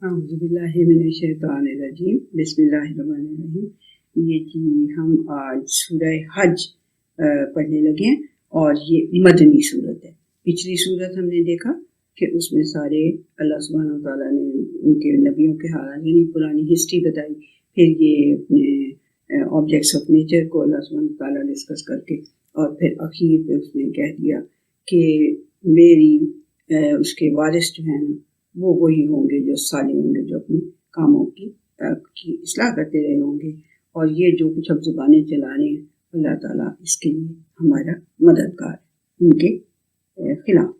اعوذ باللہ من الشیطان الرجیم، بسم اللہ الرحمن الرحیم۔ یہ جی ہم آج سورہ حج پڑھنے لگے ہیں اور یہ مدنی صورت ہے۔ پچھلی صورت ہم نے دیکھا کہ اس میں سارے اللہ سبحانہ و تعالیٰ نے ان کے نبیوں کے حالات یعنی پرانی ہسٹری بتائی، پھر یہ اپنے آبجیکٹس آف نیچر کو اللہ سبحانہ و تعالیٰ ڈسکس کر کے، اور پھر اخیر پہ اس نے کہہ دیا کہ میری اس کے وارث جو ہیں نا وہ وہی ہوں گے جو صالح ہوں گے، جو اپنے کاموں کی اصلاح کرتے رہے ہوں گے، اور یہ جو کچھ اب زبانیں چلا رہے ہیں اللہ تعالیٰ اس کے لیے ہمارا مددگار ہے، ان کے خلاف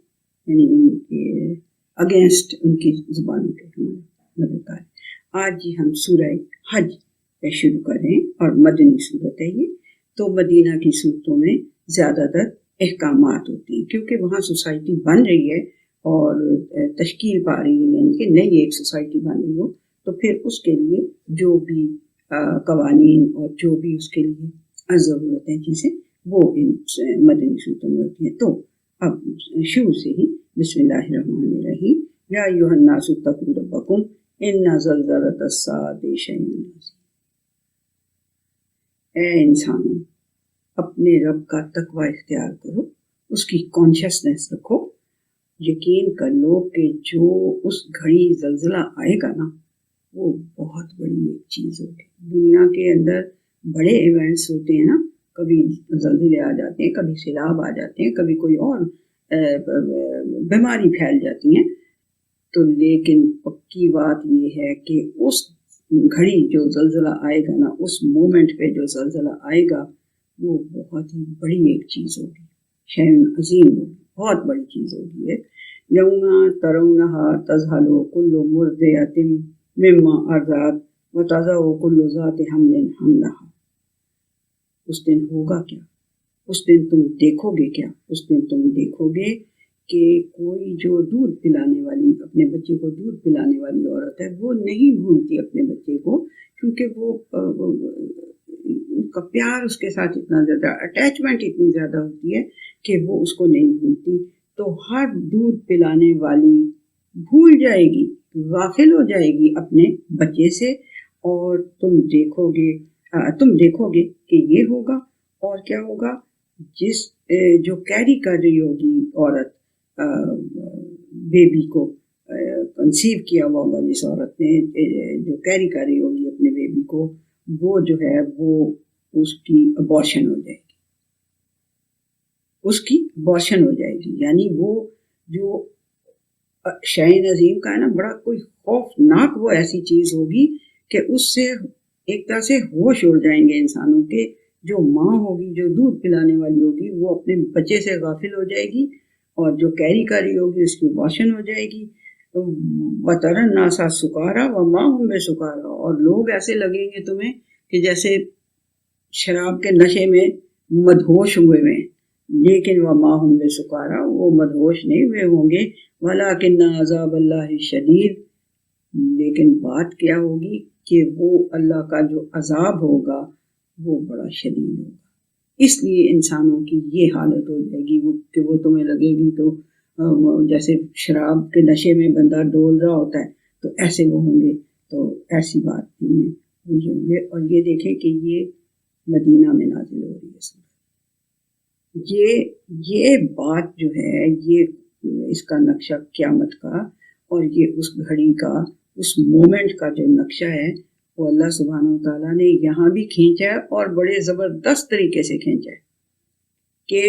یعنی ان کے اگینسٹ ان کی زبانوں کے ہمارا مددگار ہے۔ آج جی ہم سورہ حج شروع کر رہے ہیں اور مدنی صورت ہے یہ۔ تو مدینہ کی صورتوں میں زیادہ تر احکامات ہوتی ہیں کیونکہ وہاں سوسائٹی بن رہی ہے اور تشکیل پا رہی ہے، یعنی کہ نئی ایک سوسائٹی بن رہی ہو، تو پھر اس کے لیے جو بھی قوانین اور جو بھی اس کے لیے ضرورت ہے چیزیں وہ ان مدنی صورتوں میں ہوتی ہیں۔ تو اب شروع سے ہی بسم اللہ الرحمن الرحیم، یا ایھا الناس اتقوا ربکم ان زلزلۃ الساعۃ شیء عظیم۔ اے انسانوں، اپنے رب کا تقوی اختیار کرو، اس کی کانشیسنیس رکھو، یقین کر لو کہ جو اس گھڑی زلزلہ آئے گا نا وہ بہت بڑی ایک چیز ہوگی۔ دنیا کے اندر بڑے ایونٹس ہوتے ہیں نا، کبھی زلزلے آ جاتے ہیں، کبھی سیلاب آ جاتے ہیں، کبھی کوئی اور بیماری پھیل جاتی ہیں، تو لیکن پکی بات یہ ہے کہ اس گھڑی جو زلزلہ آئے گا نا، اس مومنٹ پہ جو زلزلہ آئے گا وہ بہت ہی بڑی ایک چیز ہوگی، شیء عظیم ہوگی، بہت بڑی چیز ہوگی ہے۔ یوم ترونھا تذہل کل مرضعۃ مما ارضعت وتضع کل ذات حمل حملھا۔ اس دن ہوگا کیا؟ اس دن تم دیکھو گے کیا؟ اس دن تم دیکھو گے کہ کوئی جو دودھ پلانے والی، اپنے بچے کو دودھ پلانے والی عورت ہے، وہ نہیں بھولتی اپنے بچے کو، کیونکہ وہ اس کا پیار اس کے ساتھ اتنا زیادہ، اٹیچمنٹ اتنی زیادہ ہوتی ہے کہ وہ اس کو نہیں بھولتی۔ تو ہر دودھ پلانے والی بھول جائے گی، غافل ہو جائے گی اپنے بچے سے، اور تم دیکھو گے کہ یہ ہوگا۔ اور کیا ہوگا؟ جس جو کیری کر رہی ہوگی عورت بیبی کو، کنسیو کیا ہوا ہوگا جس عورت نے، جو کیری کر رہی ہوگی اپنے بیبی کو، وہ جو ہے وہ اس کی ابارشن ہو جائے گی، اس کی ابارشن ہو جائے گی۔ یعنی وہ جو شیء عظیم کا ہے نا، بڑا کوئی خوفناک وہ ایسی چیز ہوگی کہ اس سے ایک طرح سے ہوش اڑ جائیں گے انسانوں کے۔ جو ماں ہوگی، جو دودھ پلانے والی ہوگی، وہ اپنے بچے سے غافل ہو جائے گی، اور جو کیری کر رہی ہوگی اس کی ابارشن ہو جائے گی۔ وَتَرَى النَّاسَ سُكَارَىٰ وَمَا هُم بِسُكَارَىٰ، اور لوگ ایسے لگیں گے تمہیں کہ جیسے شراب کے نشے میں مدہوش ہوئے ہیں، لیکن وَمَا هُم بِسُكَارَىٰ، وہ مدہوش نہیں ہوئے ہوں گے۔ وَلَٰكِنَّ عَذَابَ اللَّهِ شَدِيدٌ، لیکن بات کیا ہوگی کہ وہ اللہ کا جو عذاب ہوگا وہ بڑا شدید ہوگا۔ اس لیے انسانوں کی یہ حالت ہو جائے گی کہ وہ تمہیں لگے گی تو جیسے شراب کے نشے میں بندہ ڈول رہا ہوتا ہے، تو ایسے وہ ہوں گے۔ تو ایسی بات نہیں ہے، وہ ہوں گے۔ اور یہ دیکھیں کہ یہ مدینہ میں نازل ہو رہی ہے۔ یہ بات جو ہے، یہ اس کا نقشہ قیامت کا، اور یہ اس گھڑی کا، اس مومنٹ کا جو نقشہ ہے، وہ اللہ سبحانہ و تعالیٰ نے یہاں بھی کھینچا ہے، اور بڑے زبردست طریقے سے کھینچا ہے کہ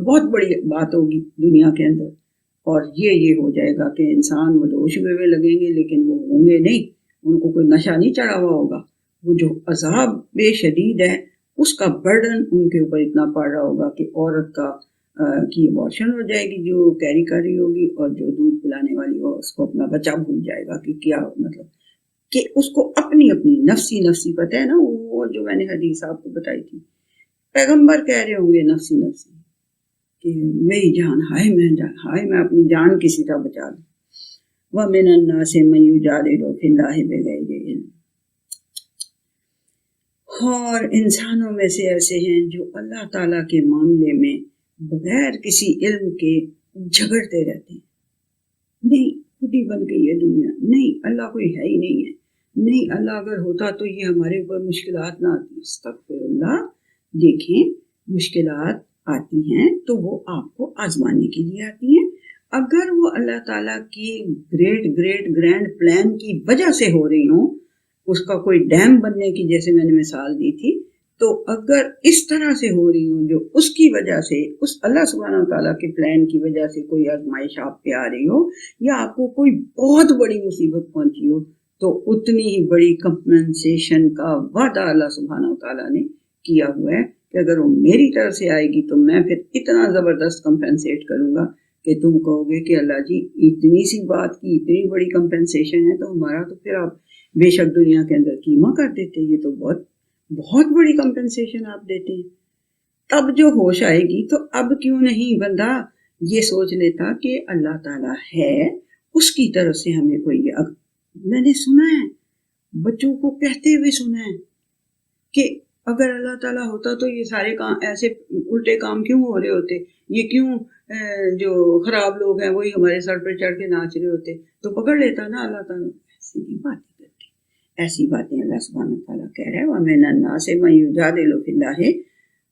بہت بڑی بات ہوگی دنیا کے اندر، اور یہ ہو جائے گا کہ انسان مدہوش ہوئے لگیں گے، لیکن وہ ہوں گے نہیں، ان کو کوئی نشہ نہیں چڑھا ہوا ہوگا۔ وہ جو عذاب بے شدید ہے، اس کا برڈن ان کے اوپر اتنا پڑ رہا ہوگا کہ عورت کی ابارشن ہو جائے گی جو کیری کر رہی ہوگی، اور جو دودھ پلانے والی ہو اس کو اپنا بچہ بھول جائے گا کہ کیا، مطلب کہ اس کو اپنی نفسی پتہ ہے نا، وہ جو میں نے حدیث آپ کو بتائی تھی، پیغمبر کہہ رہے ہوں گے نفسی کہ میری جان، ہائے میں اپنی جان کسی طرح بچا لوں۔ وَمِنَ النَّاسِ مَن يُجَادِلُ فِي اللَّهِ بِغَيْرِ عِلْمٍ، اور انسانوں میں سے ایسے ہیں جو اللہ تعالیٰ کے معاملے میں بغیر کسی علم کے جھگڑتے رہتے ہیں، نہیں خود بڈھی بن گئی ہے دنیا. نہیں, اللہ کوئی ہے ہی نہیں ہے. نہیں, اللہ اگر ہوتا تو یہ ہمارے اوپر مشکلات نہ آتی. استغفر اللہ. دیکھیں, مشکلات آتی ہیں تو وہ آپ کو آزمانے کے لیے آتی ہیں. اگر وہ اللہ تعالیٰ کی گریٹ گرینڈ پلان کی وجہ سے ہو رہی ہوں, اس کا کوئی ڈیم بننے کی جیسے میں نے مثال دی تھی, تو اگر اس طرح سے ہو رہی ہوں جو اس کی وجہ سے, اس اللہ سبحانہ تعالیٰ کے پلان کی وجہ سے کوئی آزمائش آپ پہ آ رہی ہو, یا آپ کو کوئی بہت بڑی مصیبت پہنچی ہو, تو اتنی ہی بڑی کمپنسیشن کا وعدہ اللہ سبحانہ تعالیٰ نے کیا ہوا ہے کہ اگر وہ میری طرف سے آئے گی تو میں پھر اتنا زبردست کمپنسیٹ کروں گا کہ تم کہو گے کہ اللہ جی اتنی سی بات کی اتنی بڑی کمپنسیشن ہے, تو ہمارا تو پھر آپ بے شک دنیا کے اندر قیمہ کر دیتے, یہ تو بہت بہت بڑی کمپنسیشن آپ دیتے ہیں. تب جو ہوش آئے گی تو اب کیوں نہیں بندہ یہ سوچ لیتا کہ اللہ تعالیٰ ہے, اس کی طرف سے ہمیں کوئی, میں نے سنا ہے بچوں کو کہتے ہوئے سنا ہے کہ اگر اللہ تعالیٰ ہوتا تو یہ سارے کام ایسے الٹے کام کیوں ہو رہے ہوتے, یہ کیوں جو خراب لوگ ہیں وہی ہمارے سر پہ چڑھ کے ناچ رہے ہوتے, تو پکڑ لیتا نا اللہ تعالیٰ. ایسی بھی باتیں کرتے, ایسی باتیں اللہ سبحانہ تعالیٰ کہہ رہا ہے وَمِنَ النَّاسِ مَن يُجَادِلُ فِي اللَّهِ.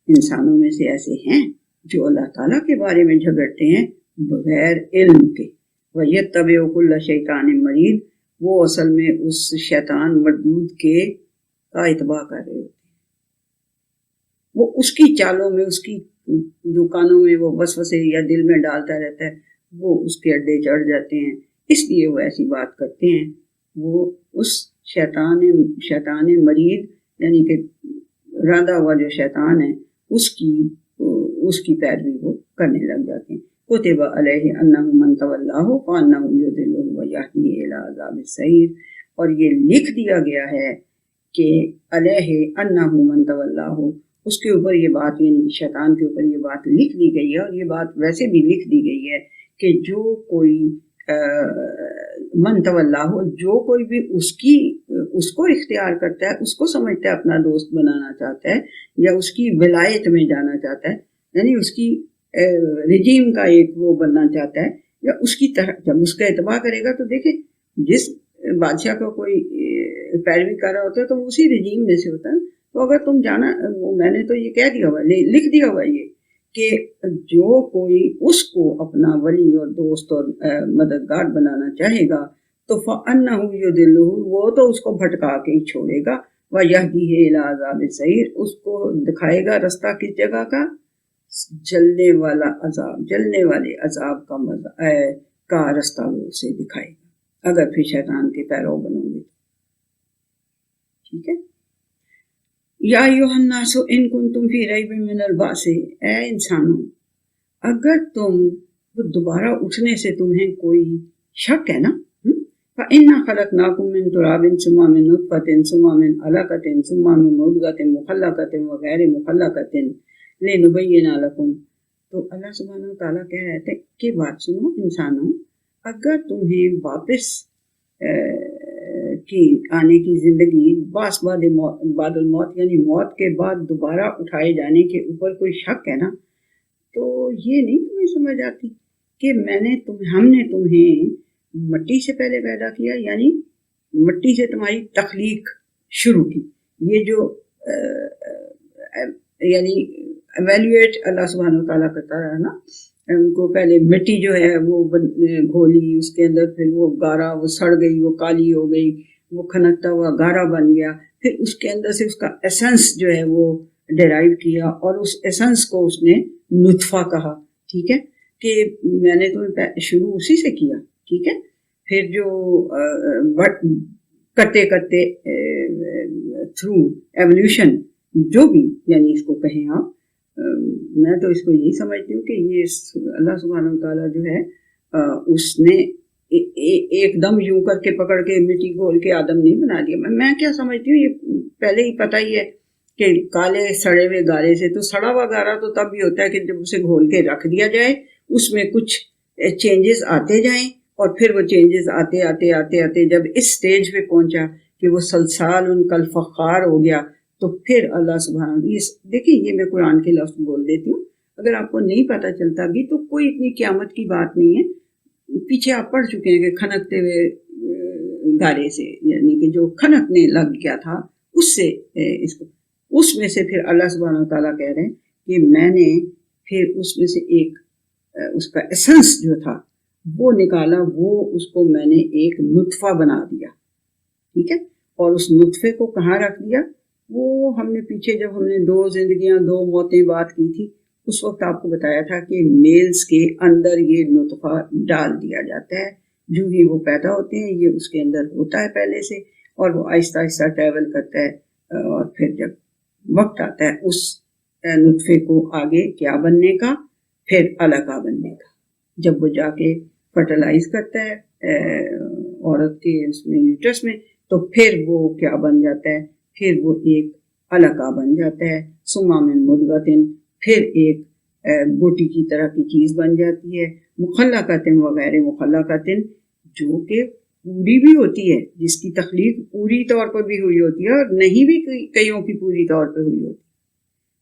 انسانوں میں سے ایسے ہیں جو اللہ تعالیٰ کے بارے میں جھگڑتے ہیں بغیر علم کے. وَيَتَّبِعُ كُلَّ شَيْطَانٍ مَرِيدٍ. وہ اصل میں اس شیطان مردود کے کا اتباع کر رہے ہوتے ہیں. وہ اس کی چالوں میں, اس کی جو کانوں میں وہ وسوسے یا دل میں ڈالتا رہتا ہے, وہ اس کے اڈے چڑھ جاتے ہیں, اس لیے وہ ایسی بات کرتے ہیں. وہ اس شیطان مرید یعنی کہ راندہ ہوا جو شیطان ہے اس کی پیروی وہ کرنے لگ جاتے ہیں. کتب علیہ انہ من تولاہ فانہ یضلہ ویہدیہ الی عذاب السعیر. اور یہ لکھ دیا گیا ہے کہ علیہ انہ من تولاہ, اس کے اوپر یہ بات, یعنی شیطان کے اوپر یہ بات لکھ دی گئی ہے. اور یہ بات ویسے بھی لکھ دی گئی ہے کہ جو کوئی من تولاہ, جو کوئی بھی اس کو اختیار کرتا ہے, اس کو سمجھتا ہے اپنا دوست بنانا چاہتا ہے, یا اس کی ولایت میں جانا چاہتا ہے, یعنی اس کی رجیم کا ایک وہ بننا چاہتا ہے, یا اس کی طرح جب اس کا اتباع کرے گا, تو دیکھیں جس بادشاہ کا کوئی پیروی کر رہا ہوتا ہے تو وہ اسی رجیم میں سے ہوتا ہے. تو اگر تم جانا, میں نے تو یہ کہہ دیا ہوا, لکھ دیا ہوا یہ کہ جو کوئی اس کو اپنا ولی اور دوست اور مددگار بنانا چاہے گا تو فَأَنَّهُ يُضِلُّهُ, وہ تو اس کو بھٹکا کے ہی چھوڑے گا. وَيَهْدِيهِ إِلَىٰ عَذَابِ السَّعِيرِ, اس کو دکھائے گا رستہ کس جگہ کا, جلنے والا عذاب, جلنے والے عذاب کا رستہ وہ اسے دکھائے گا اگر پھر شیطان کے پیرو بنو گے. ٹھیک ہے. یا ایھا الناس ان کنتم فی ریب من البعث, اے انسانوں اگر تم دوبارہ اٹھنے سے تمہیں کوئی شک ہے نا, فإنا خلقناکم من تراب ثم من نطفة ثم من علقة ثم من مضغة مخلقة وغیر مخلقة لنبین لکم. تو اللہ سبحانہ تعالیٰ کہہ رہے تھے کہ بات سنو انسانوں, اگر تمہیں واپس کی آنے کی زندگی, بعد الموت یعنی موت کے بعد دوبارہ اٹھائے جانے کے اوپر کوئی شک ہے نا, تو یہ نہیں تمہیں سمجھ آتی کہ ہم نے تمہیں مٹی سے پہلے پیدا کیا, یعنی مٹی سے تمہاری تخلیق شروع کی. یہ جو یعنی ایویلویٹ اللہ سبحانہ تعالیٰ کرتا رہا نا, ان کو پہلے مٹی جو ہے وہ گھولی, اس کے اندر پھر وہ گارا, وہ سڑ گئی, وہ کالی ہو گئی, وہ کھنکتا ہوا گارا بن گیا, پھر اس کے اندر سے اس کا ایسنس جو ہے وہ ڈیرائیو کیا, اور اس ایسنس کو اس نے نطفہ کہا. ٹھیک ہے, کہ میں نے تمہیں شروع اسی سے کیا. ٹھیک ہے, پھر جو کرتے کرتے تھرو ایولیوشن جو بھی, یعنی اس کو کہیں آپ, میں تو اس کو یہی سمجھتی ہوں کہ یہ اللہ سبحانہ تعالیٰ جو ہے اس نے ایک دم یوں کر کے پکڑ کے مٹی گھول کے آدم نہیں بنا دیا. میں کیا سمجھتی ہوں, یہ پہلے ہی پتہ ہی ہے کہ کالے سڑے ہوئے گارے سے, تو سڑا ہوا گارا تو تب بھی ہوتا ہے کہ جب اسے گھول کے رکھ دیا جائے, اس میں کچھ چینجز آتے جائیں, اور پھر وہ چینجز آتے آتے آتے آتے جب اس سٹیج پہ پہنچا کہ وہ سلسال ان کالفخار ہو گیا, تو پھر اللہ سبحانہ, دیکھیں یہ میں قرآن کے لفظ بول دیتی ہوں, اگر آپ کو نہیں پتہ چلتا بھی تو کوئی اتنی قیامت کی بات نہیں ہے. پیچھے آپ پڑھ چکے ہیں کہ کھنکتے ہوئے گارے سے، یعنی کہ جو کھنکنے لگ گیا تھا اس سے اس کو، اس میں سے پھر اللہ سبحانہ تعالیٰ کہہ رہے ہیں کہ میں نے پھر اس میں سے ایک اس کا ایسنس جو تھا وہ نکالا، وہ اس کو میں نے ایک نطفہ بنا دیا، ٹھیک ہے، اور اس نطفے کو کہاں رکھ دیا، وہ ہم نے پیچھے جب ہم نے 2 زندگیاں 2 موتیں بات کی تھی اس وقت آپ کو بتایا تھا کہ میلز کے اندر یہ نطفہ ڈال دیا جاتا ہے، جو ہی وہ پیدا ہوتے ہیں یہ اس کے اندر ہوتا ہے پہلے سے، اور وہ آہستہ آہستہ ٹریول کرتا ہے، اور پھر جب وقت آتا ہے اس نطفے کو آگے کیا بننے کا، پھر علقہ بننے کا، جب وہ جا کے فرٹیلائز کرتا ہے عورت کے اس میں یوٹرس میں، تو پھر وہ کیا بن جاتا ہے، پھر وہ ایک علقہ بن جاتا ہے، ثم من مدغۃ، پھر ایک بوٹی کی طرح کی چیز بن جاتی ہے، مخلقۃ و غیر مخلقۃ، جو کہ پوری بھی ہوتی ہے، جس کی تخلیق پوری طور پر بھی ہوئی ہوتی ہے اور نہیں بھی کئیوں کی پوری طور پہ ہوئی ہوتی ہے،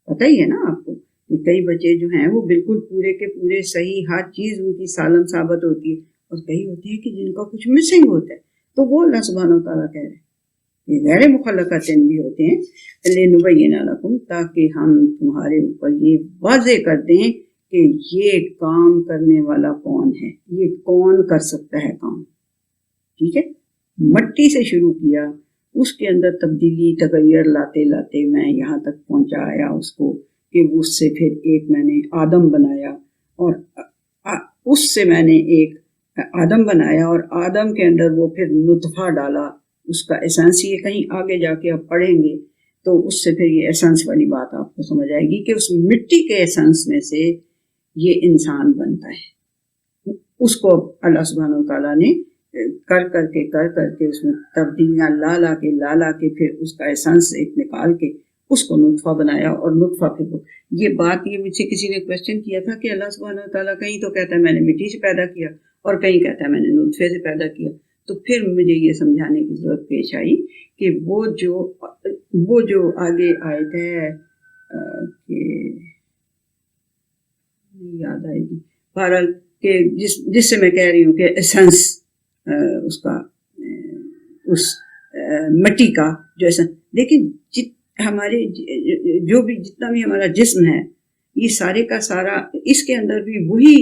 پتہ ہی ہے نا آپ کو کہ کئی بچے جو ہیں وہ بالکل پورے کے پورے صحیح، ہر چیز ان کی سالم ثابت ہوتی ہے، اور کئی ہوتے ہیں کہ جن کا کچھ مسنگ ہوتا ہے، تو وہ اللہ سبحانہ و تعالیٰ کہہ رہے ہیں یہ غیر مخلقات بھی ہوتے ہیں، لنبین لکم، تاکہ ہم تمہارے اوپر یہ واضح کر دیں کہ یہ کام کرنے والا کون ہے، یہ کون کر سکتا ہے کام، ٹھیک ہے، مٹی سے شروع کیا، اس کے اندر تبدیلی تغیر لاتے لاتے میں یہاں تک پہنچایا اس کو کہ اس سے پھر ایک میں نے آدم بنایا، اور اس سے میں نے ایک آدم بنایا، اور آدم کے اندر وہ پھر نطفہ ڈالا، اس کا ایسنس، یہ کہیں آگے جا کے آپ پڑھیں گے تو اس سے پھر یہ ایسنس والی بات آپ کو سمجھ آئے گی کہ اس مٹی کے ایسنس میں سے یہ انسان بنتا ہے، اس کو اللہ سبحانہ و تعالیٰ نے کر کے اس میں تبدیلیاں لا کے پھر اس کا ایسنس ایک نکال کے اس کو نطفہ بنایا، اور نطفہ پھر یہ بات، یہ مجھ سے کسی نے کویسچن کیا تھا کہ اللہ سبحانہ و تعالیٰ کہیں تو کہتا ہے میں نے مٹی سے پیدا کیا اور کہیں کہتا ہے میں نے نطفے سے پیدا کیا، تو پھر مجھے یہ سمجھانے کی ضرورت پیش آئی کہ وہ جو آگے آیت ہے کہ یاد آئے گی بہرحال کہ جس سے میں کہہ رہی ہوں کہ ایسنس اس کا اس مٹی کا جو ایسنس، لیکن ہمارے جو بھی جتنا بھی ہمارا جسم ہے یہ سارے کا سارا اس کے اندر بھی وہی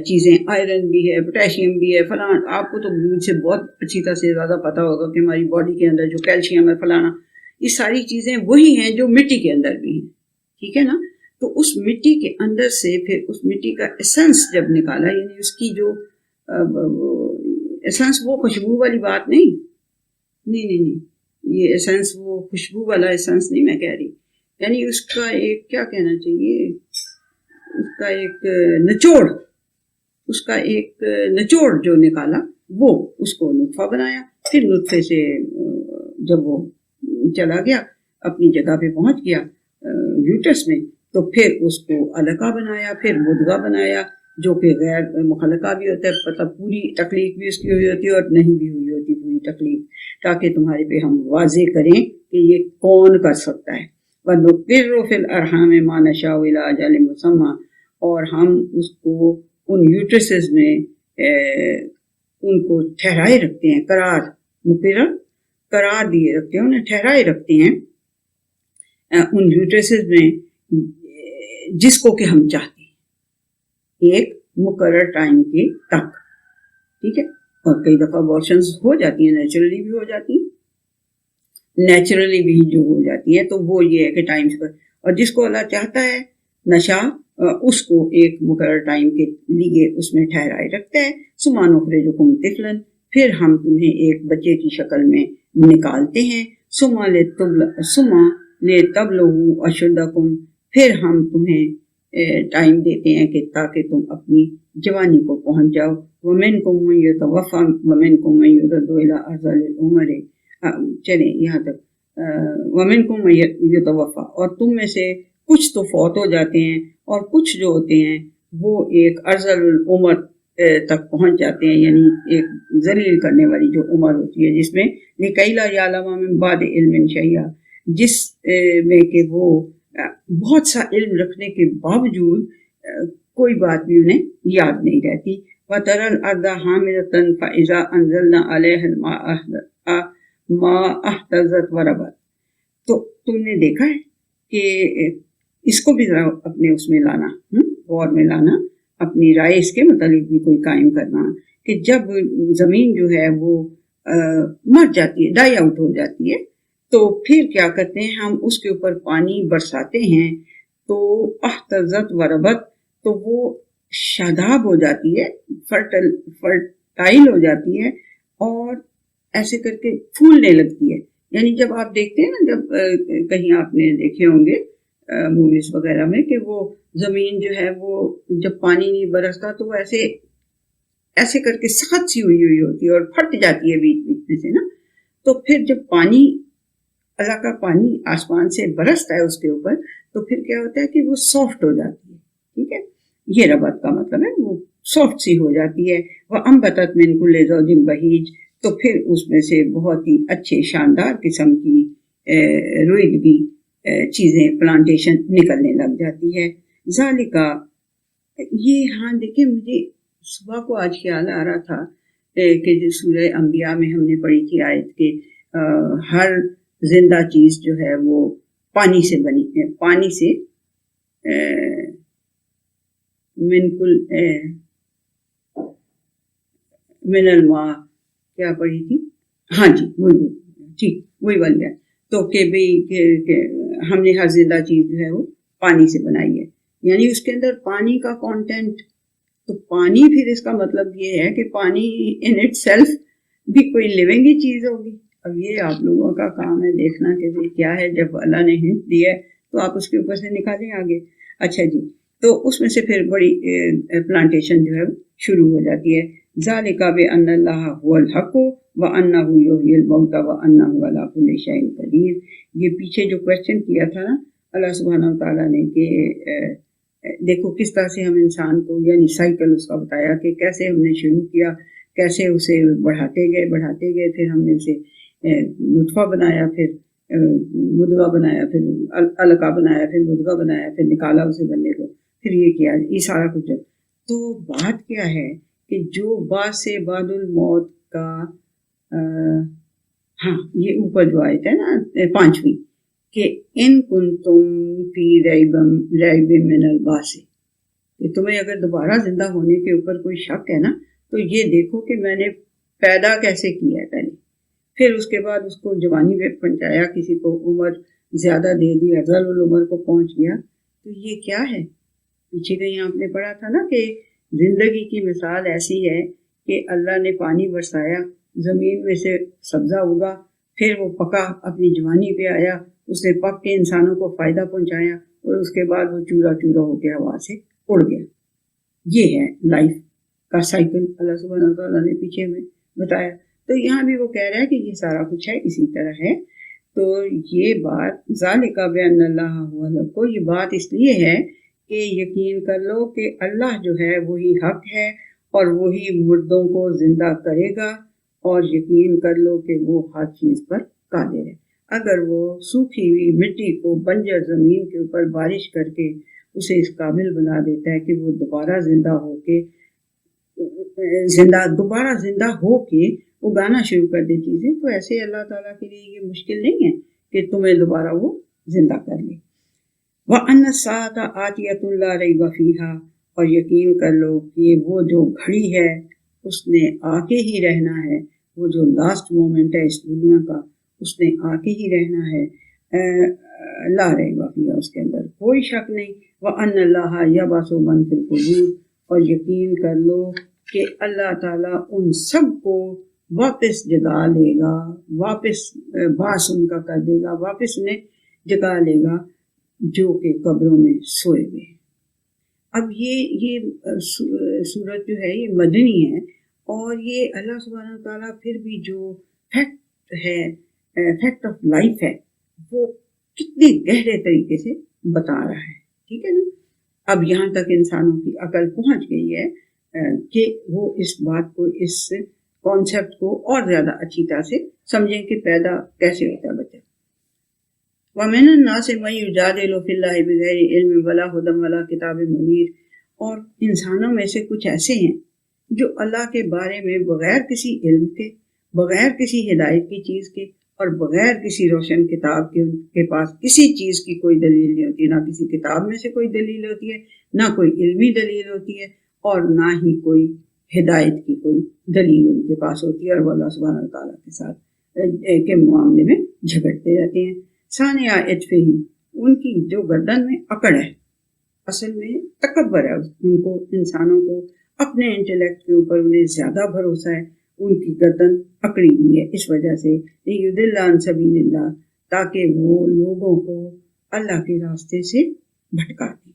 چیزیں، آئرن بھی ہے، پوٹیشیم بھی ہے، فلاں، آپ کو تو مجھ سے بہت اچھی طرح سے زیادہ پتہ ہوگا کہ ہماری باڈی کے اندر جو کیلشیم ہے فلانا، یہ ساری چیزیں وہی ہیں جو مٹی کے اندر بھی ہیں، ٹھیک ہے نا، تو اس مٹی کے اندر سے پھر اس مٹی کا ایسنس جب نکالا، یعنی اس کی جو ایسنس، وہ خوشبو والی بات نہیں، یہ ایسنس وہ خوشبو والا ایسنس نہیں میں کہہ رہی، یعنی اس کا ایک کیا کہنا چاہیے، اس کا ایک نچوڑ جو نکالا، وہ اس کو نطفہ بنایا، پھر نطفے سے جب وہ چلا گیا اپنی جگہ پہ پہنچ گیا یوٹرس میں، تو پھر اس کو علقہ بنایا، پھر مدغہ بنایا، جو کہ غیر مخلقہ بھی ہوتا ہے، مطلب پوری تخلیق بھی اس کی ہوئی ہوتی ہے اور نہیں بھی ہوئی ہوتی پوری تخلیق، تاکہ تمہارے پہ ہم واضح کریں کہ یہ کون کر سکتا ہے، وَنُقِرُّ فِي الْأَرْحَامِ مَا نَشَاءُ إِلَىٰ أَجَلٍ مُّسَمًّى، اور ہم اس کو ان یوٹرسز میں ان کو ٹھہرائے رکھتے ہیں، قرار دیے رکھتے ہیں، انہیں ٹھہرائے رکھتے ہیں ان یوٹرسز میں جس کو کہ ہم چاہتے ہیں ایک مقرر ٹائم کے تک، ٹھیک ہے، اور کئی دفعہ ابارشنز ہو جاتی ہیں، نیچرلی بھی ہو جاتی ہیں، نیچرلی بھی جو ہو جاتی ہے، تو وہ یہ ہے کہ ٹائم پر، اور جس کو اللہ چاہتا ہے نشا اس کو ایک مقرر ٹائم کے لیے اس میں ٹھہرائے رکھتا ہے، ثم نخرجکم طفلا، پھر ہم تمہیں ایک بچے کی شکل میں نکالتے ہیں، ثم لتبلغوا اشدکم، پھر ہم تمہیں ٹائم دیتے ہیں کہ تاکہ تم اپنی جوانی کو پہنچ جاؤ، ومنکم من یتوفی ومنکم من یرد الی ارذل العمر، چلیں یہاں تک، ومنکم من یتوفی، اور تم میں سے کچھ تو فوت ہو جاتے ہیں اور کچھ جو ہوتے ہیں وہ ایک ارذل العمر تک پہنچ جاتے ہیں، یعنی ایک ذلیل کرنے والی جو عمر ہوتی ہے، جس میں لکی لا یعلم من بعد علم شیئا، جس میں کہ وہ بہت سا علم رکھنے کے باوجود کوئی بات بھی انہیں یاد نہیں رہتی، وَتَرَى الْأَرْضَ حَامِدَةً فَإِذَا أَنزَلْنَا عَلَيْهَا الْمَاءَ مَا اهْتَزَّتْ وَرَبَتْ. تو تم نے دیکھا ہے کہ اس کو بھی ذرا اپنے اس میں لانا، غور میں لانا، اپنی رائے اس کے متعلق بھی کوئی قائم کرنا کہ جب زمین جو ہے وہ مر جاتی ہے، ڈائی آؤٹ ہو جاتی ہے، تو پھر کیا کرتے ہیں ہم اس کے اوپر پانی برساتے ہیں تو اہتزت وربت، تو وہ شاداب ہو جاتی ہے، فرٹائل ہو جاتی ہے اور ایسے کر کے پھولنے لگتی ہے. یعنی جب آپ دیکھتے ہیں نا، جب کہیں آپ نے دیکھے ہوں گے موویز وغیرہ میں کہ وہ زمین جو ہے وہ جب پانی نہیں برستا تو وہ ایسے کر کے سخت سی ہوئی ہوتی ہے اور پھٹ جاتی ہے بیچ بیچ میں سے نا. تو پھر جب پانی، اللہ کا پانی آسمان سے برستا ہے اس کے اوپر، تو پھر کیا ہوتا ہے کہ وہ سافٹ ہو جاتی ہے. ٹھیک ہے، یہ ربط کا مطلب ہے، وہ سافٹ سی ہو جاتی ہے. وَأَنبَتَتْ مِن كُلِّ زَوْجٍ بَهِيجٍ، تو پھر اس میں سے بہت ہی اچھے شاندار قسم کی روئیدگی چیزیں، پلانٹیشن نکلنے لگ جاتی ہے. ذالکا، یہ ہاں دیکھیں، مجھے صبح کو آج خیال آ رہا تھا کہ جو سورہ انبیاء میں ہم نے پڑھی تھی آیت کہ ہر زندہ چیز جو ہے وہ پانی سے بنی ہے، پانی سے من الماء، کیا پڑھی تھی؟ ہاں جی، وہی ٹھیک، وہی بن گیا. تو کہ بھئی ہم نے ہر زندہ چیز جو ہے وہ پانی سے بنائی ہے، یعنی اس کے اندر پانی کا کانٹینٹ. تو پانی پھر اس کا مطلب یہ ہے کہ پانی ان اٹ سیلف بھی کوئی لیونگ ہی چیز ہوگی. اب یہ آپ لوگوں کا کام ہے دیکھنا کہ کیا ہے. جب اللہ نے ہنٹ دیا ہے تو آپ اس کے اوپر سے نکالیں آگے. اچھا جی، تو اس میں سے پھر بڑی پلانٹیشن جو ہے شروع ہو جاتی ہے. ذالک بأن اللہ هو الحق وانہ یحیی الموتى وانہ علی کل شیء قدیر. یہ پیچھے جو کوشچن کیا تھا نا اللہ سبحانہ وتعالیٰ نے کہ دیکھو کس طرح سے ہم انسان کو، یعنی سائیکل اس کا بتایا کہ کیسے ہم نے شروع کیا، کیسے اسے بڑھاتے گئے، پھر ہم نے اسے نطفہ بنایا، پھر مدغہ بنایا، پھر علقہ بنایا، پھر مدغہ بنایا، پھر نکالا اسے بننے کو، پھر یہ کیا، یہ سارا کچھ. تو بات کیا ہے کہ جو بعد سے بعد الموت کا ہاں یہ اوپر جو آیت ہے نا 5ویں کہ ان کنتم فی ریب من البعث، کہ تمہیں اگر دوبارہ زندہ ہونے کے اوپر کوئی شک ہے نا تو یہ دیکھو کہ میں نے پیدا کیسے کیا ہے پہلے، پھر اس کے بعد اس کو جوانی پہ پہنچایا، کسی کو عمر زیادہ دے دی، افضل العمر کو پہنچ گیا. تو یہ کیا ہے؟ پیچھے کہیں آپ نے پڑھا تھا نا کہ زندگی کی مثال ایسی ہے کہ اللہ نے پانی برسایا، زمین میں سے سبزہ اگا، پھر وہ پکا، اپنی جوانی پہ آیا، اس نے پک کے انسانوں کو فائدہ پہنچایا، اور اس کے بعد وہ چورا چورا ہو کے ہوا سے اڑ گیا. یہ ہے لائف کا سائیکل اللہ سبحانہ وتعالیٰ نے پیچھے میں بتایا. تو یہاں بھی وہ کہہ رہا ہے کہ یہ سارا کچھ ہے اسی طرح ہے. تو یہ بات ذالک بأن اللہ هو الحق، یہ بات اس لیے ہے کہ یقین کر لو کہ اللہ جو ہے وہی حق ہے اور وہی مردوں کو زندہ کرے گا، اور یقین کر لو کہ وہ ہر چیز پر قادر ہے. اگر وہ سوکھی ہوئی مٹی کو بنجر زمین کے اوپر بارش کر کے اسے اس قابل بنا دیتا ہے کہ وہ دوبارہ زندہ ہو کے اگانا شروع کر دے چیزیں، تو ایسے اللہ تعالیٰ کے لیے یہ مشکل نہیں ہے کہ تمہیں دوبارہ وہ زندہ کر لے. وَأَنَّ السَّاعَةَ آتِيَةٌ لَا رَيْبَ فِيهَا، اور یقین کر لو کہ وہ جو گھڑی ہے اس نے آ کے ہی رہنا ہے، وہ جو لاسٹ مومنٹ ہے اس دنیا کا اس نے آ کے ہی رہنا ہے. لا ریب فیہا، اس کے اندر کوئی شک نہیں. وَأَنَّ اللَّهَ يَبْعَثُ مَن فِی الْقُبُورِ، اور یقین کر لو کہ اللہ تعالیٰ ان سب کو واپس جگا لے گا، واپس باس ان کا کر دے گا، واپس انہیں جگا لے گا جو کہ قبروں میں سوئے ہوئے. اب یہ سورت جو ہے یہ مدنی ہے، اور یہ اللہ سبحانہ وتعالیٰ پھر بھی جو فیکٹ ہے، فیکٹ آف لائف ہے، وہ کتنے گہرے طریقے سے بتا رہا ہے. ٹھیک ہے نا. اب یہاں تک انسانوں کی عقل پہنچ گئی ہے کہ وہ اس بات کو، اس کانسیپٹ کو اور زیادہ اچھی طرح سے سمجھیں کہ پیدا کیسے ہوتا ہے بچہ. وَمِنَ النَّاسِ مَن يُجَادِلُ فِي اللَّهِ بِغَيْرِ عِلْمٍ وَلَا هُدًى وَلَا كِتَابٍ مُنِيرٍ، اور انسانوں میں سے کچھ ایسے ہیں جو اللہ کے بارے میں بغیر کسی علم کے، بغیر کسی ہدایت کی چیز کے اور بغیر کسی روشن کتاب کے، ان کے پاس کسی چیز کی کوئی دلیل نہیں ہوتی، نہ کسی کتاب میں سے کوئی دلیل ہوتی ہے، نہ کوئی علمی دلیل ہوتی ہے، اور نہ ہی کوئی ہدایت کی کوئی دلیل ان کے پاس ہوتی ہے، اور وہ اللہ سبحانہ تعالیٰ کے ساتھ کے معاملے میں جھگڑتے رہتے ہیں۔ ثانیہ عطف ہی، ان کی جو گردن میں اکڑ ہے، اصل میں تکبر ہے، ان کو، انسانوں کو اپنے انٹلیکٹ کے اوپر انہیں زیادہ بھروسہ ہے، ان کی گردن اکڑی ہوئی ہے اس وجہ سے، یضل عن سبیل اللہ، تاکہ وہ لوگوں کو اللہ کے راستے سے بھٹکا دیں۔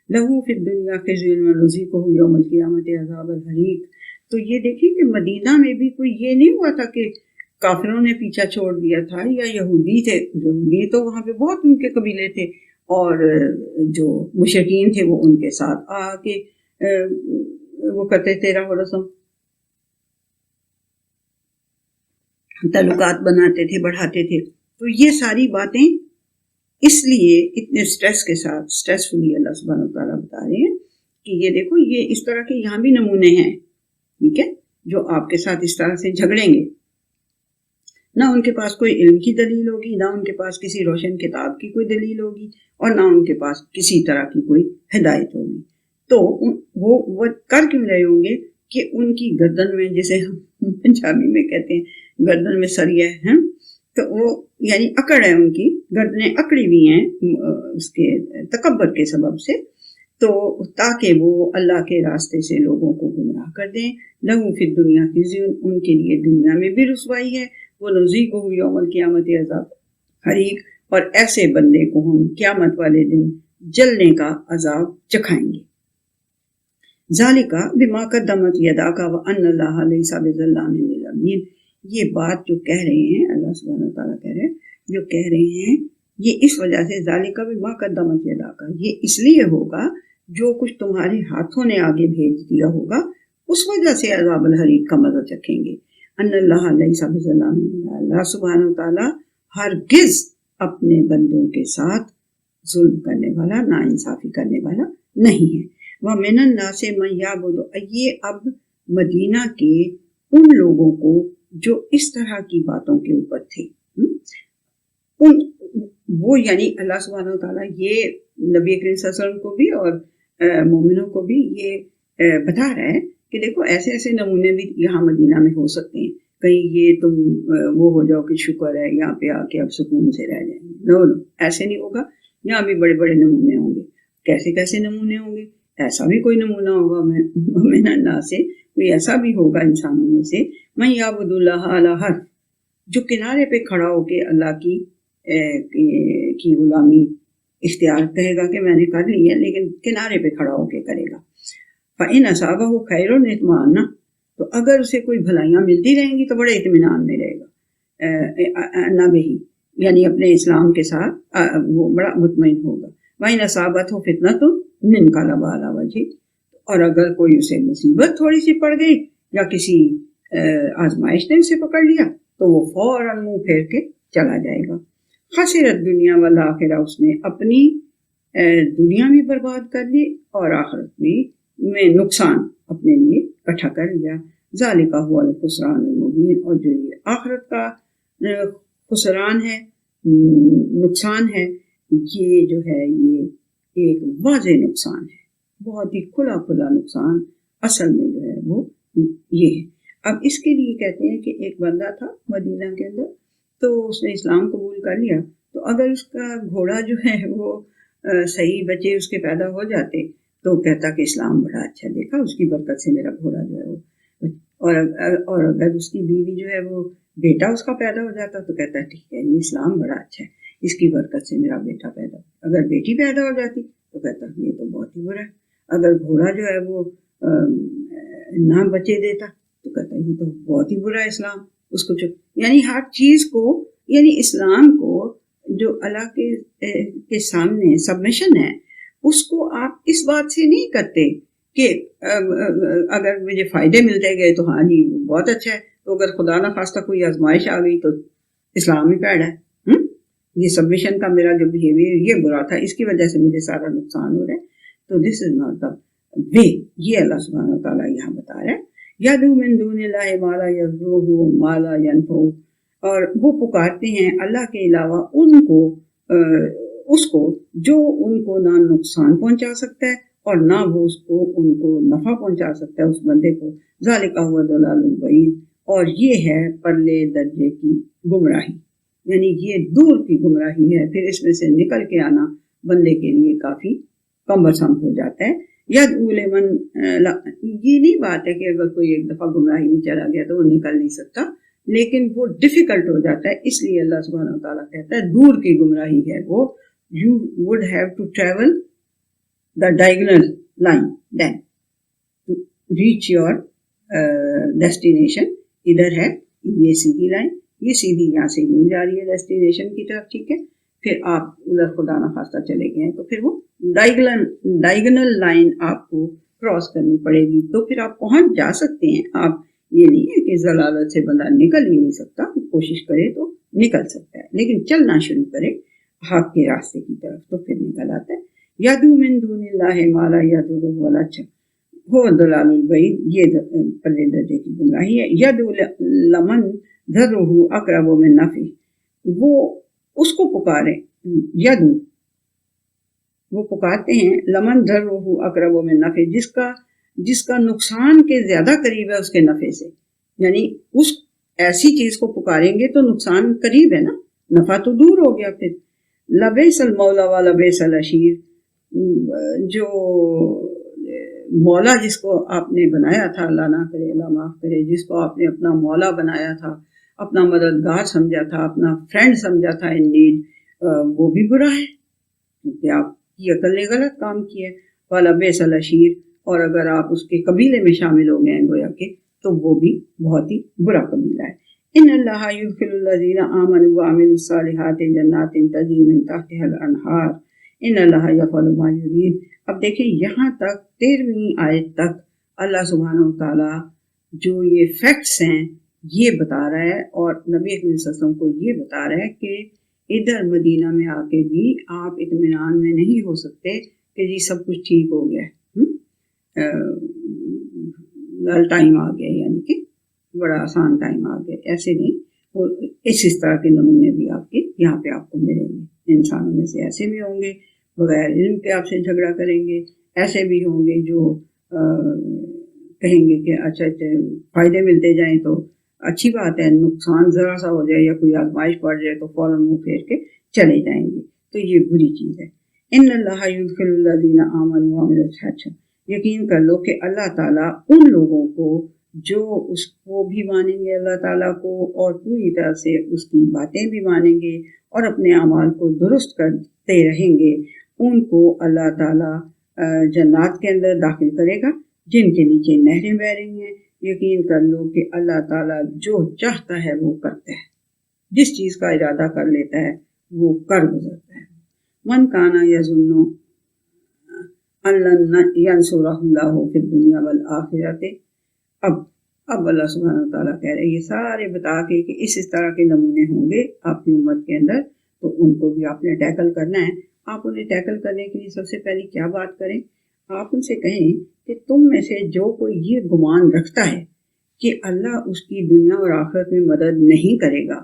لہو فی الدنیا خزی ونذیقہ یوم القیامۃ عذاب الحریق۔ تو یہ دیکھیں کہ مدینہ میں بھی کوئی یہ نہیں ہوا تھا کہ کافروں نے پیچھا چھوڑ دیا تھا یا یہودی تھے، یہودی تو وہاں پہ بہت ان کے قبیلے تھے، اور جو مشرکین تھے وہ ان کے ساتھ آ کے وہ کرتے تھے، تیرہ رسم تعلقات بناتے تھے، بڑھاتے تھے۔ تو یہ ساری باتیں اس لیے اتنے سٹریس کے ساتھ، سٹریسفلی اللہ سبحانہ وتعالیٰ بتا رہے ہیں کہ یہ دیکھو، یہ اس طرح کے یہاں بھی نمونے ہیں، ٹھیک ہے، جو آپ کے ساتھ اس طرح سے جھگڑیں گے، نہ ان کے پاس کوئی علم کی دلیل ہوگی، نہ ان کے پاس کسی روشن کتاب کی کوئی دلیل ہوگی، اور نہ ان کے پاس کسی طرح کی کوئی ہدایت ہوگی۔ تو وہ کر کیوں رہے ہوں گے کہ ان کی گردن میں، جسے ہم پنجابی میں کہتے ہیں گردن میں سریا ہے، تو وہ یعنی اکڑ ہے، ان کی گردنیں اکڑی ہوئی ہیں اس کے تکبر کے سبب سے، تو تاکہ وہ اللہ کے راستے سے لوگوں کو گمراہ کر دیں۔ لہو فی الدنیا خزی، ان کے لیے دنیا میں بھی رسوائی ہے، ونذیقہ یوم القیامۃ عذاب حریق، اور ایسے بندے کو ہم قیامت والے دن جلنے کا عذاب چکھائیں گے۔ ذالک بما قدمت یداک وان اللہ لیس بظلام للعبید، یہ بات جو کہہ رہے ہیں اللہ سبحانہ تعالیٰ کہہ رہے ہیں، جو کہہ رہے ہیں یہ اس وجہ سے، ذالک بما قدمت یداک، یہ اس لیے ہوگا جو کچھ تمہارے ہاتھوں نے آگے بھیج دیا ہوگا، اس وجہ سے عذاب الحریق کا مزہ چکھیں گے۔ ان اللہ لیس بظلام للعبید، اللہ سبحانہ تعالیٰ ہرگز اپنے بندوں کے ساتھ ظلم کرنے والا، ناانصافی کرنے والا نہیں ہے۔ وَمِنَ النَّاسِ مَن يَعْبُدُ، یہ اب مدینہ کے ان لوگوں کو جو اس طرح کی باتوں کے اوپر تھے، وہ یعنی اللہ سبحانہ وتعالیٰ یہ نبی کریم صلی اللہ علیہ وسلم کو بھی اور مومنوں کو بھی یہ بتا رہا ہے کہ دیکھو ایسے ایسے نمونے بھی یہاں مدینہ میں ہو سکتے ہیں، کہیں یہ تم وہ ہو جاؤ کہ شکر ہے یہاں پہ آ کے اب سکون سے رہ جائیں گے، نو ایسے نہیں ہوگا، یہاں بھی بڑے بڑے نمونے ہوں گے۔ کیسے کیسے نمونے ہوں گے؟ ایسا بھی کوئی نمونہ ہوگا من الناس سے، کوئی ایسا بھی ہوگا انسانوں میں سے، من یعبد اللہ علی حرف، جو کنارے پہ کھڑا ہو کے اللہ کی غلامی اختیار کہے گا کہ میں نے کر لی ہے، لیکن کنارے پہ کھڑا ہو کے کرے گا۔ فَإِنْ أَصَابَهُ خَيْرٌ اطْمَأَنَّ، تو اگر اسے کوئی بھلائیاں ملتی رہیں گی تو بڑے اطمینان میں رہے گا، نہ بھی یعنی اپنے اسلام کے ساتھ وہ بڑا مطمئن ہوگا۔ وَإِنْ أَصَابَتْهُ فِتْنَةٌ انقلب علی وجهہ، اور اگر کوئی اسے مصیبت تھوڑی سی پڑ گئی یا کسی آزمائش نے اسے پکڑ لیا تو وہ فوراً منہ پھیر کے چلا جائے گا۔ خسرت دنیا والآخرہ، اس نے اپنی دنیا بھی برباد کر لی اور آخرت بھی میں نقصان اپنے لیے اکٹھا کر لیا۔ ذالک هو الخسران المبین، اور جو یہ آخرت کا خسران ہے، نقصان ہے، یہ جو ہے یہ ایک واضح نقصان ہے، بہت ہی کھلا کھلا نقصان اصل میں جو ہے وہ یہ ہے۔ اب اس کے لیے کہتے ہیں کہ ایک بندہ تھا مدینہ کے اندر، تو اس نے اسلام قبول کر لیا، تو اگر اس کا گھوڑا جو ہے وہ صحیح بچے اس کے پیدا ہو جاتے تو کہتا کہ اسلام بڑا اچھا، دیکھا اس کی برکت سے میرا گھوڑا جو ہے وہ، اور اگر اس کی بیوی جو ہے وہ بیٹا اس کا پیدا ہو جاتا تو کہتا ٹھیک ہے یہ اسلام بڑا اچھا ہے، اس کی برکت سے میرا بیٹا پیدا ہو، اگر بیٹی پیدا ہو جاتی تو کہتا یہ تو بہت ہی برا ہے، اگر گھوڑا جو ہے وہ نہ بچے دیتا تو کہتا یہ تو بہت ہی برا ہے اسلام، اس کو یعنی ہر چیز کو، یعنی اسلام کو جو اللہ کے سامنے سبمیشن ہے، اس کو آپ اس بات سے نہیں کرتے کہ اگر مجھے فائدے ملتے گئے تو ہاں جی بہت اچھا ہے، تو اگر خدا نہ خواستہ کوئی آزمائش آ گئی تو اسلام ہی پیڑ ہے، یہ سبمیشن کا میرا جو بیہیویئر یہ برا تھا، اس کی وجہ سے مجھے سارا نقصان ہو رہا ہے۔ تو دس از ناٹ دا وے، یہ اللہ سبحانہ تعالیٰ یہاں بتا رہا ہے یدعو من دون اللہ ما لا یضرہ ما لا ینفعہ، اور وہ پکارتے ہیں اللہ کے علاوہ اس کو جو ان کو نہ نقصان پہنچا سکتا ہے اور نہ وہ ان کو نفع پہنچا سکتا ہے اس بندے کو. ذالک هو الضلال البعید، اور یہ ہے پرلے درجے کی گمراہی، یعنی یہ دور کی گمراہی ہے. پھر اس میں سے نکل کے آنا بندے کے لیے کافی کمبرسم ہو جاتا ہے. یدعو لمن، یہ نہیں بات ہے کہ اگر کوئی ایک دفعہ گمراہی میں چلا گیا تو وہ نکل نہیں سکتا، لیکن وہ ڈیفیکلٹ ہو جاتا ہے. اس لیے اللہ سبحانہ و تعالیٰ کہتا ہے دور کی گمراہی ہے وہ. You would have to travel the diagonal line then to reach your destination. ادھر ہے یہ سیدھی لائن، یہ سیدھی یہاں سے یوں جا رہی ہے ڈیسٹینیشن کی طرف، ٹھیک ہے. پھر آپ ادھر خدا نخواستہ چلے گئے ہیں تو پھر وہ ڈائگنل لائن آپ کو کراس کرنی پڑے گی، تو پھر آپ پہنچ جا سکتے ہیں. آپ یہ نہیں ہے کہ ضلالت سے بندہ نکل ہی نہیں سکتا، کوشش کرے تو نکل سکتا ہے، لیکن چلنا شروع کرے حق کے راستے کی طرف تو پھر نکل آتا ہے. یدعو من دون اللہ ما لا یضرہ ولا هو الضلال البعید، یہ پرلے درجے کی گمراہی ہے. یدعو لمن ضرہ اقرب من نفعہ، وہ اس کو پکارے، یدعو وہ پکارتے ہیں لمن ضرہ اقرب من نفعہ، جس کا نقصان کے زیادہ قریب ہے اس کے نفع سے. یعنی اس ایسی چیز کو پکاریں گے تو نقصان قریب ہے نا، نفع تو دور ہو گیا. پھر لبیس المولا و لبیس العشیر، جو مولا جس کو آپ نے بنایا تھا، اللہ نہ کرے اللہ معاف کرے، جس کو آپ نے اپنا مولا بنایا تھا، اپنا مددگار سمجھا تھا، اپنا فرینڈ سمجھا تھا ان نیڈ، وہ بھی برا ہے کیونکہ آپ کی عقل نے غلط کام کیا ہے. ولبیس العشیر، اور اگر آپ اس کے قبیلے میں شامل ہو گئے ہیں گویا کہ، تو وہ بھی بہت ہی برا قبیلہ ہے. ان اللہ یدخل الذین آمنوا وعملوا الصالحات جنات تجری من تحتها الانہار ان اللہ یفعل ما یرید. اب دیکھیں یہاں تک 13ویں آیت تک اللہ سبحانہ و تعالیٰ جو یہ فیکٹس ہیں یہ بتا رہا ہے، اور نبی اکرم صلی اللہ علیہ وسلم کو یہ بتا رہا ہے کہ ادھر مدینہ میں آ کے بھی آپ اطمینان میں نہیں ہو سکتے کہ جی سب کچھ ٹھیک ہو گیا، ٹائم آ گیا، یعنی کہ بڑا آسان ٹائم آ گیا. ایسے نہیں، وہ اس طرح کے نمونے بھی آپ کے یہاں پہ آپ کو ملیں گے. انسانوں میں سے ایسے بھی ہوں گے بغیر علم کے آپ سے جھگڑا کریں گے، ایسے بھی ہوں گے جو کہیں گے کہ اچھا فائدے ملتے جائیں تو اچھی بات ہے، نقصان ذرا سا ہو جائے یا کوئی آزمائش پڑ جائے تو فوراً منہ پھیر کے چلے جائیں گے. تو یہ بری چیز ہے. ان اللہ یدخل الذین آمنوا وعملوا الصالحات، یقین کر لو کہ اللہ تعالیٰ ان لوگوں کو جو اس کو بھی مانیں گے اللہ تعالیٰ کو اور پوری طرح سے اس کی باتیں بھی مانیں گے اور اپنے اعمال کو درست کرتے رہیں گے، ان کو اللہ تعالیٰ جنات کے اندر داخل کرے گا جن کے نیچے نہریں بہہ رہی ہیں. یقین کر لو کہ اللہ تعالیٰ جو چاہتا ہے وہ کرتا ہے، جس چیز کا ارادہ کر لیتا ہے وہ کر گزرتا ہے. من کانا یظن ان لن ینصرہ اللہ فی الدنیا والآخرۃ. اب اللہ سبحانہ وتعالیٰ کہہ رہے ہیں یہ سارے بتا کے کہ اس طرح کے نمونے ہوں گے آپ کی امت کے اندر، تو ان کو بھی آپ نے ٹیکل کرنا ہے. آپ انہیں ٹیکل کرنے کے لیے سب سے پہلے کیا بات کریں؟ آپ ان سے کہیں کہ تم میں سے جو کوئی یہ گمان رکھتا ہے کہ اللہ اس کی دنیا اور آخرت میں مدد نہیں کرے گا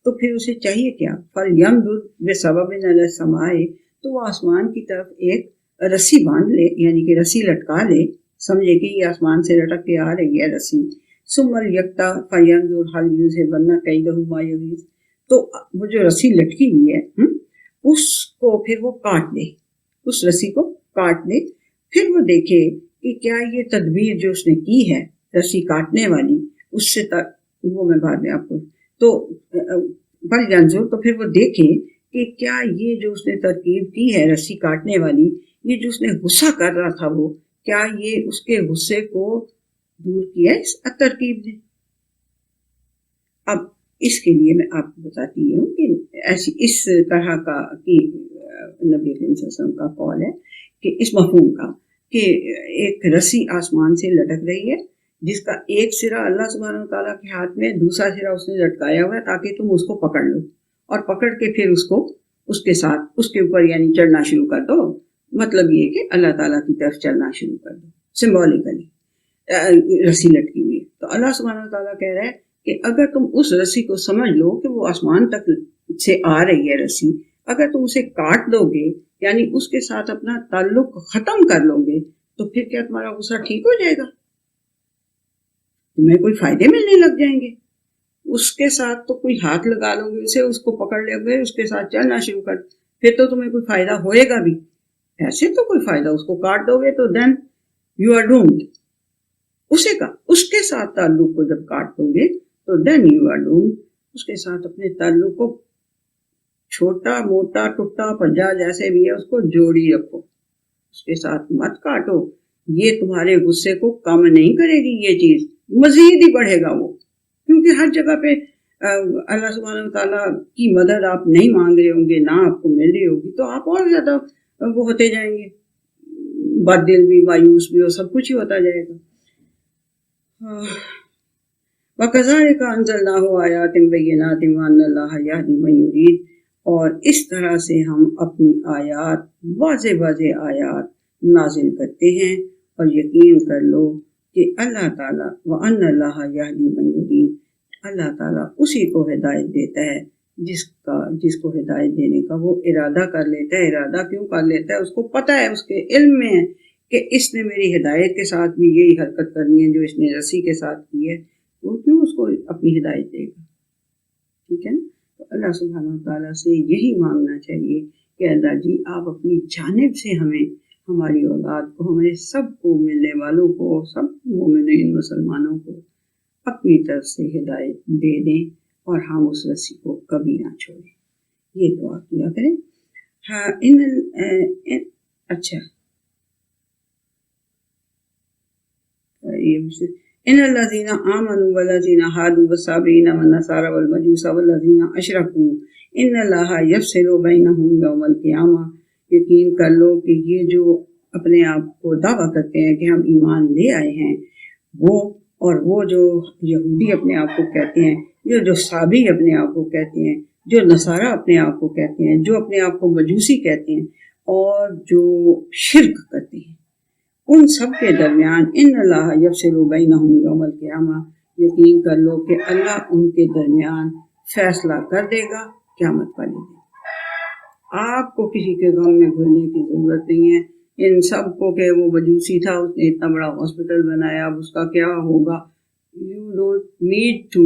تو پھر اسے چاہیے کیا؟ فَلْيَمْدُدْ بِسَبَبٍ إِلَى السَّمَاءِ، تو وہ آسمان کی طرف ایک رسی باندھ لے، یعنی کہ رسی لٹکا لے، سمجھے کہ یہ آسمان سے لٹک کے آ رہی ہے رسی. ثُمَّ لْيَقْطَعْ فَيَنظُرْ هَلْ يُذْهِبَنَّ كَيْدَهُ مَا يَغِيظُ، تو وہ جو رسی لٹکی ہوئی ہے اس کو پھر وہ کاٹ دے، اس رسی کو کاٹ دے، پھر وہ دیکھے کہ کیا یہ تدبیر جو اس نے کی ہے رسی کاٹنے والی، اس سے وہ میں بعد میں آپ کو تو بل جانزور، تو پھر وہ دیکھے کہ کیا یہ جو اس نے ترکیب کی ہے رسی کاٹنے والی، یہ جو اس نے غصہ کر رہا تھا وہ کیا یہ اس کے غصے کو دور کیا اس ترکیب نے. اب اس کے لیے میں آپ کو بتاتی ہوں کہ ایسی اس طرح کا کہ نبی صلی اللہ علیہ وسلم کا قول ہے کہ اس مفہوم کا کہ ایک رسی آسمان سے لٹک رہی ہے جس کا ایک سرا اللہ سبحانہ و تعالیٰ کے ہاتھ میں، دوسرا سرا اس نے لٹکایا ہوا ہے تاکہ تم اس کو پکڑ لو اور پکڑ کے پھر اس کو اس کے ساتھ اس کے اوپر یعنی چڑھنا شروع کر دو. مطلب یہ کہ اللہ تعالیٰ کی طرف چلنا شروع کر دو. سمبولیکلی رسی لٹکی ہوئی ہے. اللہ سبحانہ تعالیٰ کہہ رہا ہے کہ اگر تم اس رسی کو سمجھ لو کہ وہ آسمان تک سے آ رہی ہے رسی، اگر تم اسے کاٹ دو گے یعنی اس کے ساتھ اپنا تعلق ختم کر لو گے تو پھر کیا تمہارا غصہ ٹھیک ہو جائے گا؟ تمہیں کوئی فائدے ملنے لگ جائیں گے؟ اس کے ساتھ تو کوئی ہاتھ لگا لو گے، اسے اس کو پکڑ لو گے، اس کے ساتھ چلنا شروع کر، پھر تو تمہیں کوئی فائدہ ہوئے گا بھی، ایسے تو کوئی فائدہ، اس کو کاٹ دو گے تو دین یو آر ڈومڈ۔ اسے کا اس کے ساتھ تعلق کو جب کاٹ دو گے تو دین یو آر ڈومڈ۔ اس کے ساتھ اپنے تعلق کو چھوٹا موٹا ٹوٹا پنجا جیسے بھی ہے اس کو جوڑی رکھو، اس کے ساتھ مت کاٹو۔ یہ تمہارے غصے کو کم نہیں کرے گی، یہ چیز مزید ہی بڑھے گا وہ، کیونکہ ہر جگہ پہ اللہ سبحانہ تعالیٰ کی مدد آپ نہیں مانگ رہے ہوں گے، نہ آپ کو مل رہی ہوگی، تو آپ اور زیادہ وہ ہوتے جائیں گے، بد دل بھی، مایوس بھی، اور سب کچھ ہی ہوتا جائے گا۔ وَكَذَلِكَ أَنزَلْنَاهُ آيَاتٍ بَيِّنَاتٍ وَأَنَّ اللَّهَ يَهْدِي مَن يُرِيدُ، اور اس طرح سے ہم اپنی آیات، واضح واضح آیات نازل کرتے ہیں، اور یقین کر لو کہ اللہ تعالیٰ وَأَنَّ اللَّهَ يَهْدِي مَن يُرِيدُ، اللہ تعالیٰ اسی کو ہدایت دیتا ہے جس کو ہدایت دینے کا وہ ارادہ کر لیتا ہے۔ ارادہ کیوں کر لیتا ہے؟ اس کو پتہ ہے، اس کے علم میں ہے کہ اس نے میری ہدایت کے ساتھ بھی یہی حرکت کرنی ہے جو اس نے رسی کے ساتھ کی ہے، وہ کیوں اس کو اپنی ہدایت دے گا؟ ٹھیک ہے نا؟ تو اللہ سبحانہ تعالیٰ سے یہی مانگنا چاہیے کہ اللہ جی آپ اپنی جانب سے ہمیں، ہماری اولاد کو، ہمیں سب کو، ملنے والوں کو، سب مومنین مسلمانوں کو اپنی طرف سے ہدایت دے دیں اور ہم اس رسی کو کبھی نہ چھوڑیں۔ یہ دعا کیا کریں۔ ہاں اچھا ان الذین آمنوا والذین ہادوا والصابئین والنصارى والمجوس والذین اشرکوا ان اللہ یفصل بینہم یوم القیامہ، یقین کر لو کہ یہ جو اپنے آپ کو دعویٰ کرتے ہیں کہ ہم ایمان لے آئے ہیں، وہ اور وہ جو یہودی اپنے آپ کو کہتے ہیں، جو صابی اپنے آپ کو کہتے ہیں، جو نصارہ اپنے آپ کو کہتے ہیں، جو اپنے آپ کو مجوسی کہتے ہیں، اور جو شرک کرتے ہیں، ان سب کے درمیان ان اللہ یفصل بینہم یوم القیامہ، یقین کر لو کہ اللہ ان کے درمیان فیصلہ کر دے گا قیامت والے دن۔ آپ کو کسی کے غم میں گھلنے کی ضرورت نہیں ہے۔ ان سب کو کہ وہ مجوسی تھا، اس نے اتنا بڑا ہاسپٹل بنایا، اب اس کا کیا ہوگا، you don't need to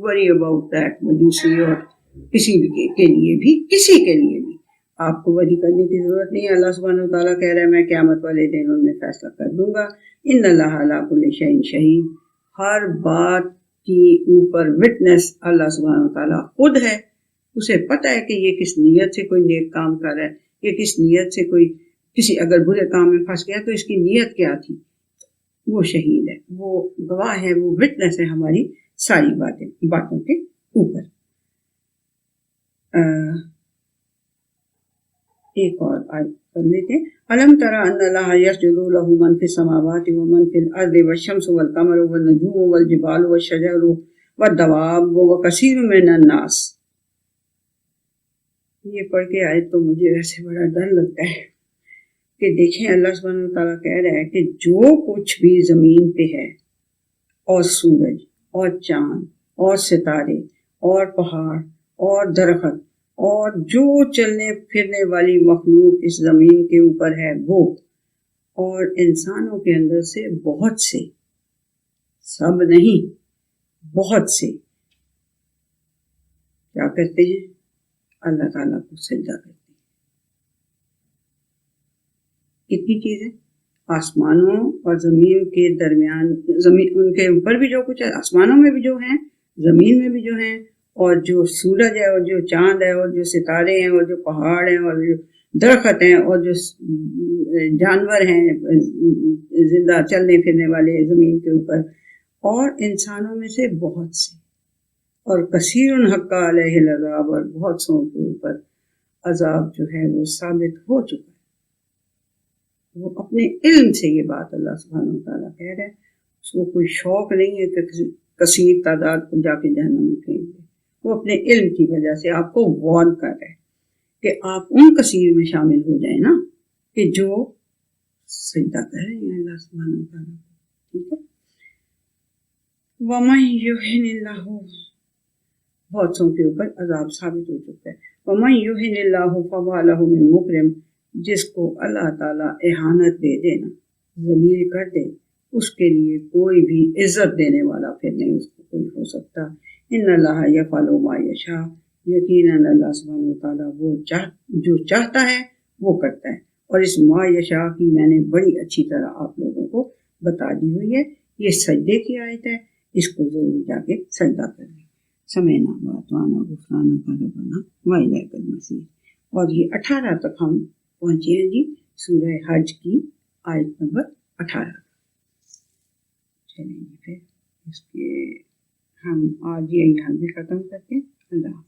worry about that. مجوسی اور کسی بھی کے لیے بھی، کسی کے لیے بھی آپ کو وری کرنے کی ضرورت نہیں ہے۔ اللہ سبحانہ تعالیٰ کہہ رہا ہے میں قیامت والے دن ان میں فیصلہ کر دوں گا۔ ان اللہ علی کل شیء شہید، ہر بات کی اوپر وٹنس اللہ سبحانہ تعالیٰ خود ہے۔ اسے پتہ ہے کہ یہ کس نیت سے کوئی نیک کام کر رہا ہے، یہ کس نیت سے کوئی کسی اگر برے کام میں پھنس گیا تو اس کی نیت کیا تھی۔ وہ شہید ہے، وہ گواہ ہے، وہ وٹنس ہے ہماری ساری باتوں کے اوپر۔ ایک اور آیت کر لیتے ہیں۔ الم تری ان اللہ یسجد لہ من فی السماوات ومن فی الارض والشمس والقمر والنجوم والجبال والشجر والدواب وکثیر من الناس۔ یہ پڑھ کے آیت تو مجھے ویسے بڑا ڈر لگتا ہے کہ دیکھیں اللہ سبحانہ وتعالیٰ کہہ رہا ہے کہ جو کچھ بھی زمین پہ ہے، اور سورج اور چاند اور ستارے اور پہاڑ اور درخت اور جو چلنے پھرنے والی مخلوق اس زمین کے اوپر ہے، وہ اور انسانوں کے اندر سے بہت سے، سب نہیں، بہت سے کیا کرتے ہیں؟ اللہ تعالیٰ کو سجدہ کرتے ہیں۔ کتنی چیزیں آسمانوں اور زمین کے درمیان، زمین ان کے اوپر بھی جو کچھ ہے، آسمانوں میں بھی جو ہیں، زمین میں بھی جو ہیں، اور جو سورج ہے اور جو چاند ہے اور جو ستارے ہیں اور جو پہاڑ ہیں اور جو درخت ہیں اور جو جانور ہیں زندہ چلنے پھرنے والے زمین کے اوپر، اور انسانوں میں سے بہت سے، اور کثیر حق علیہ العذاب، اور بہت سو کے اوپر عذاب جو ہے وہ ثابت ہو چکا ہے۔ وہ اپنے علم سے یہ بات اللہ سبحانہ وتعالیٰ کہہ رہے ہیں، اس کو کوئی شوق نہیں ہے کہ کثیر تعداد کو جا کے جہنم میں پھینک دے۔ وہ اپنے علم کی وجہ سے آپ کو وارن کر رہے ہیں کہ آپ ان کثیر میں شامل ہو جائیں نا، کہ جو سجدہ کر رہے ہیں اللہ سبحانہ وتعالیٰ کو۔ ٹھیک ہے، ومن یہن اللہ، بہت سو کے اوپر عذاب ثابت ہو چکا ہے. ومن یہن اللہ فما لہ من مکرم، جس کو اللہ تعالیٰ اہانت دے دینا، ذلیل کر دے، اس کے لیے کوئی بھی عزت دینے والا پھر نہیں اس کو کوئی ہو سکتا. ان اللہ یفعل ما یشاء، یقیناً اللہ سبحانہ وتعالیٰ وہ جو چاہتا ہے وہ کرتا ہے. اور اس ما یشاء کی میں نے بڑی اچھی طرح آپ لوگوں کو بتا دی ہوئی ہے. یہ سجدے کی آیت ہے، اس کو ضرور جا کے سجدہ کریں. سمینا واتوانا غفرانا کا ربنا وإلیک المصیر. اور یہ 18 تک ہم پہنچے ہیں جی، سورہ حج کی آیت نمبر 18. چلیں جی پھر اس کے ہم آج یہاں بھی ختم کرتے ہیں. اللہ